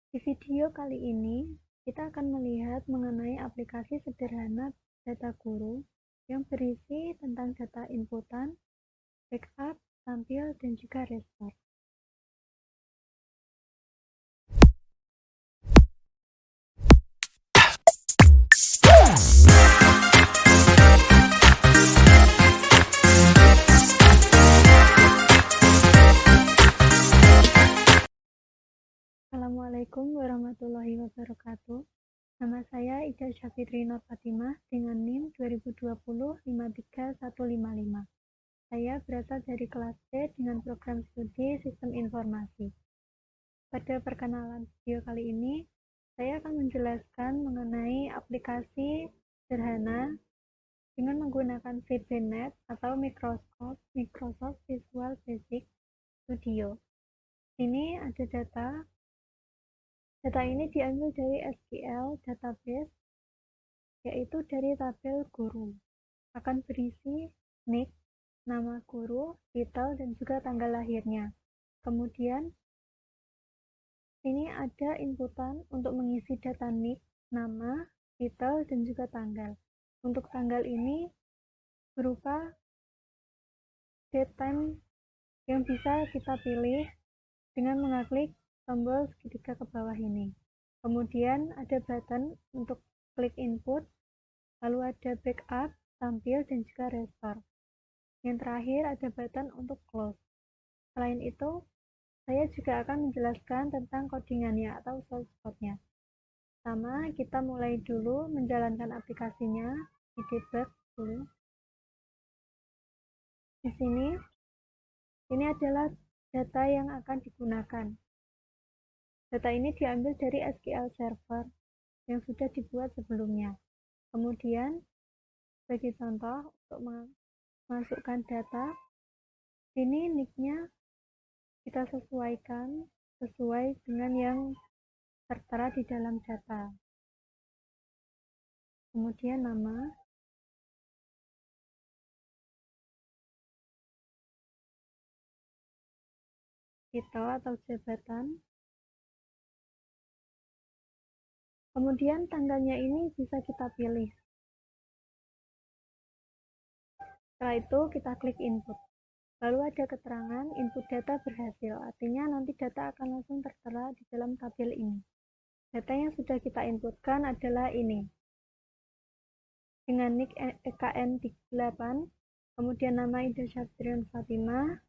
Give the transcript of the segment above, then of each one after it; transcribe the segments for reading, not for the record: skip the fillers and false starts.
Di video kali ini, kita akan melihat mengenai aplikasi sederhana data guru yang berisi tentang data inputan, backup, tampil, dan juga restore. Assalamualaikum warahmatullahi wabarakatuh. Nama saya Ida Syafitri Nur Fatimah dengan NIM 2020-53155. Saya berasal dari kelas C dengan program studi Sistem Informasi. Pada perkenalan video kali ini, saya akan menjelaskan mengenai aplikasi sederhana dengan menggunakan VB.NET atau Microsoft Visual Basic Studio. Ini ada data. Data ini diambil dari SQL database, yaitu dari tabel guru. Akan berisi nick, nama guru, titel, dan juga tanggal lahirnya. Kemudian, ini ada inputan untuk mengisi data nick, nama, titel, dan juga tanggal. Untuk tanggal ini berupa date time yang bisa kita pilih dengan mengklik tombol segitiga ke bawah ini. Kemudian ada button untuk klik input, lalu ada backup, tampil, dan juga restore. Yang terakhir ada button untuk close. Selain itu, saya juga akan menjelaskan tentang codingannya atau source code-nya. Pertama, kita mulai dulu menjalankan aplikasinya di debug dulu. Di sini, ini adalah data yang akan digunakan. Data ini diambil dari SQL Server yang sudah dibuat sebelumnya. Kemudian, sebagai contoh untuk memasukkan data, ini nick-nya kita sesuaikan sesuai dengan yang tertera di dalam data. Kemudian nama, titel atau jabatan. Kemudian tanggalnya ini bisa kita pilih. Setelah itu kita klik input. Lalu ada keterangan input data berhasil, artinya nanti data akan langsung tertera di dalam tabel ini. Data yang sudah kita inputkan adalah ini. Dengan nick EKN38, kemudian nama Ida Syafitri Nur Fatimah,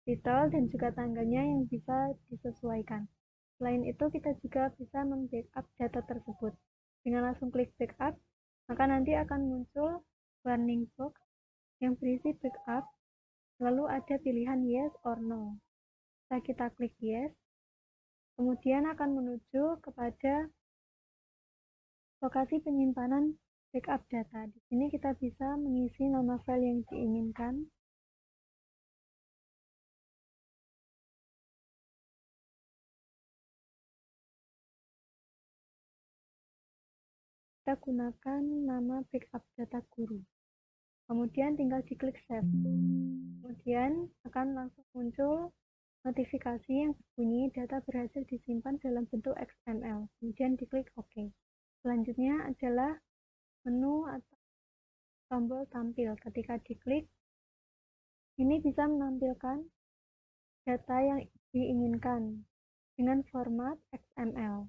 titel, dan juga tanggalnya yang bisa disesuaikan. Selain itu, kita juga bisa membackup data tersebut. Dengan langsung klik backup, maka nanti akan muncul warning box yang berisi backup, lalu ada pilihan yes or no. Setelah kita klik yes, kemudian akan menuju kepada lokasi penyimpanan backup data. Di sini kita bisa mengisi nama file yang diinginkan. Kita gunakan nama backup data guru. Kemudian tinggal diklik save. Kemudian akan langsung muncul notifikasi yang berbunyi data berhasil disimpan dalam bentuk XML. Kemudian diklik OK. Selanjutnya adalah menu atau tombol tampil. Ketika diklik, ini bisa menampilkan data yang diinginkan dengan format XML.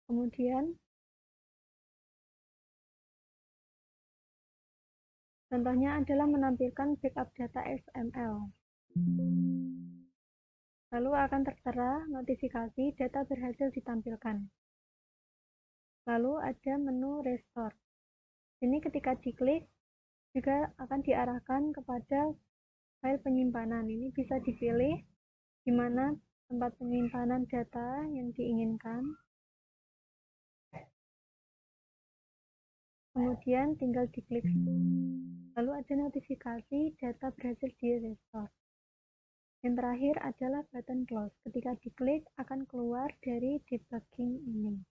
Kemudian, contohnya adalah menampilkan backup data XML. Lalu akan tertera notifikasi data berhasil ditampilkan. Lalu ada menu restore. Ini ketika diklik juga akan diarahkan kepada file penyimpanan. Ini bisa dipilih di mana tempat penyimpanan data yang diinginkan. Kemudian tinggal diklik. Lalu ada notifikasi data berhasil di-restore. Yang terakhir adalah button close. Ketika diklik akan keluar dari debugging ini.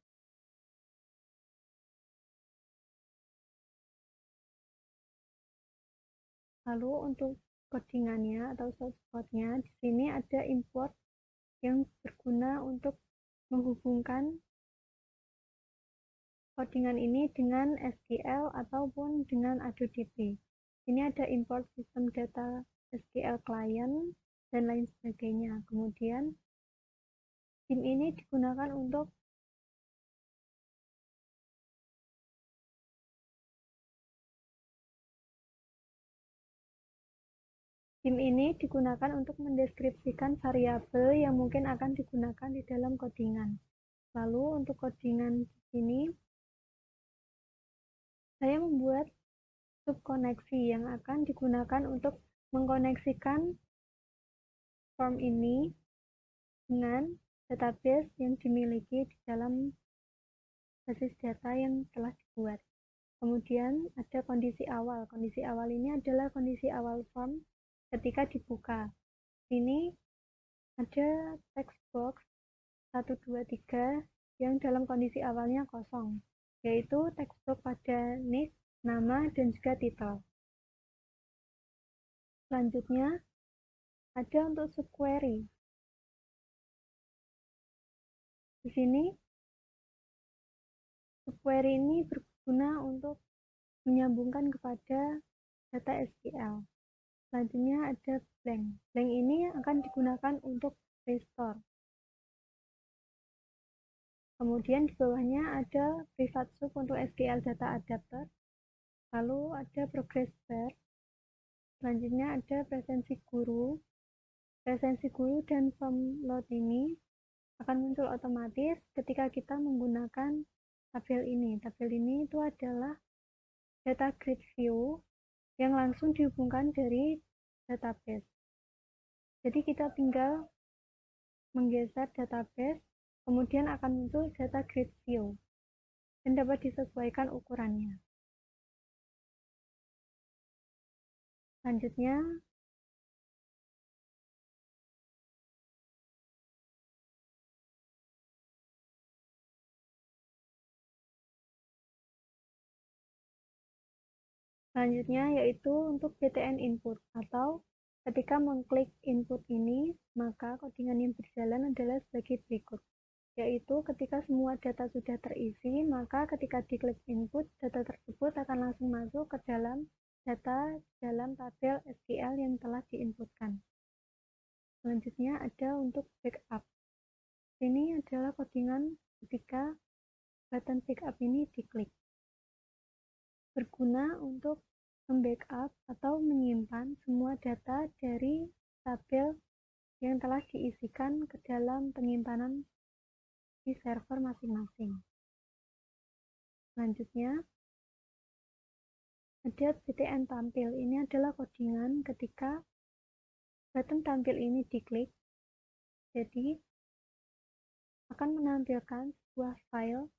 Lalu untuk codingannya atau source code-nya, di sini ada import yang berguna untuk menghubungkan codingan ini dengan SQL ataupun dengan ADODB. Ini ada import sistem data SQL client dan lain sebagainya. Kemudian SIM ini digunakan untuk mendeskripsikan variabel yang mungkin akan digunakan di dalam codingan. Lalu untuk codingan di sini saya membuat subkoneksi yang akan digunakan untuk mengkoneksikan form ini dengan database yang dimiliki di dalam basis data yang telah dibuat. Kemudian ada kondisi awal. Kondisi awal ini adalah kondisi awal form ketika dibuka. Ini ada text box 1, 2, 3 yang dalam kondisi awalnya kosong, yaitu text box pada nick, nama, dan juga title. Selanjutnya, ada untuk subquery. Di sini, subquery ini berguna untuk menyambungkan kepada data SQL. Selanjutnya ada blank. Blank ini akan digunakan untuk restore. Kemudian di bawahnya ada private sub untuk SQL data adapter. Lalu ada progress bar. Selanjutnya ada presensi guru. Presensi guru dan form load ini akan muncul otomatis ketika kita menggunakan tabel ini. Tabel ini itu adalah data grid view yang langsung dihubungkan dari database. Jadi kita tinggal menggeser database, kemudian akan muncul data grid view dan dapat disesuaikan ukurannya. Selanjutnya, yaitu untuk btn input, atau ketika mengklik input ini, maka codingan yang berjalan adalah sebagai berikut, yaitu ketika semua data sudah terisi, maka ketika diklik input, data tersebut akan langsung masuk ke dalam data dalam tabel SQL yang telah diinputkan. Selanjutnya ada untuk backup. Ini adalah codingan ketika button backup ini diklik. Berguna untuk membackup atau menyimpan semua data dari tabel yang telah diisikan ke dalam penyimpanan di server masing-masing. Selanjutnya, ada btn tampil. Ini adalah codingan ketika button tampil ini diklik, jadi akan menampilkan sebuah file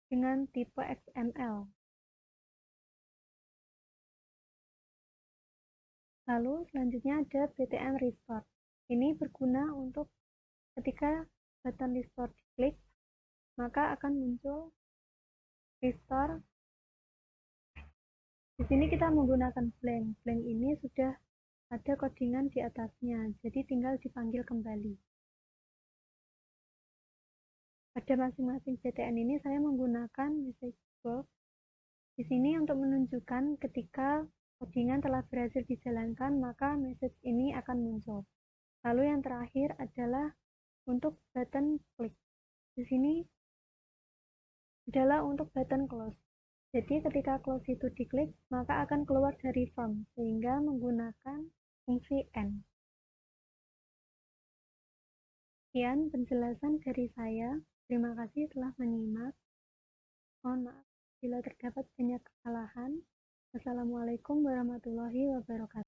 dengan tipe XML. Lalu selanjutnya ada btn restore. Ini berguna untuk ketika button restore diklik, maka akan muncul restore. Di sini kita menggunakan blank. Blank ini sudah ada codingan di atasnya, jadi tinggal dipanggil kembali. Pada masing-masing btn ini saya menggunakan message box. Di sini untuk menunjukkan ketika codingan telah berhasil dijalankan, maka message ini akan muncul. Lalu yang terakhir adalah untuk button klik. Di sini adalah untuk button close. Jadi ketika close itu diklik, maka akan keluar dari form, sehingga menggunakan fungsi end. Sekian penjelasan dari saya. Terima kasih telah menyimak. Mohon maaf bila terdapat banyak kesalahan. Wassalamualaikum warahmatullahi wabarakatuh.